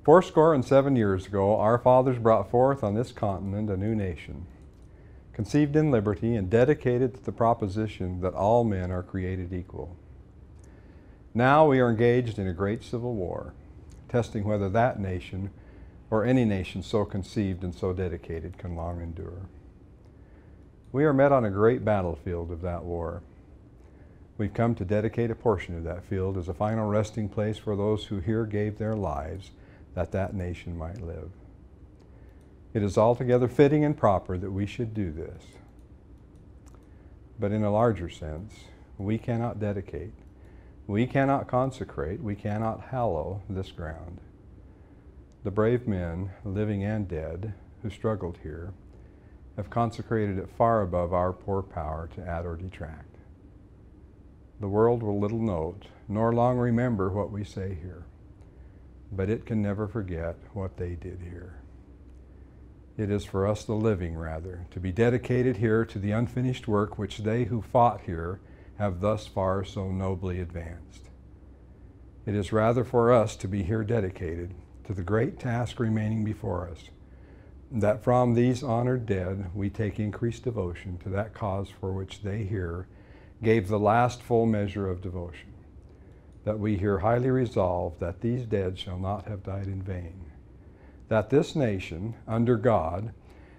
"Fourscore and 7 years ago, our fathers brought forth on this continent a new nation, conceived in liberty and dedicated to the proposition that all men are created equal. Now we are engaged in a great civil war, testing whether that nation or any nation so conceived and so dedicated can long endure. We are met on a great battlefield of that war. We've come to dedicate a portion of that field as a final resting place for those who here gave their lives that that nation might live. It is altogether fitting and proper that we should do this. But in a larger sense, we cannot dedicate, we cannot consecrate, we cannot hallow this ground. The brave men, living and dead, who struggled here, have consecrated it far above our poor power to add or detract. The world will little note, nor long remember what we say here, but it can never forget what they did here. It is for us, the living, rather, to be dedicated here to the unfinished work which they who fought here have thus far so nobly advanced. It is rather for us to be here dedicated to the great task remaining before us, that from these honored dead we take increased devotion to that cause for which they here gave the last full measure of devotion, that we here highly resolve that these dead shall not have died in vain, that this nation, under God,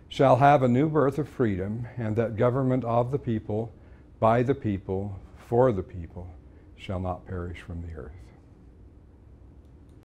shall have a new birth of freedom, and that government of the people, by the people, for the people, shall not perish from the earth.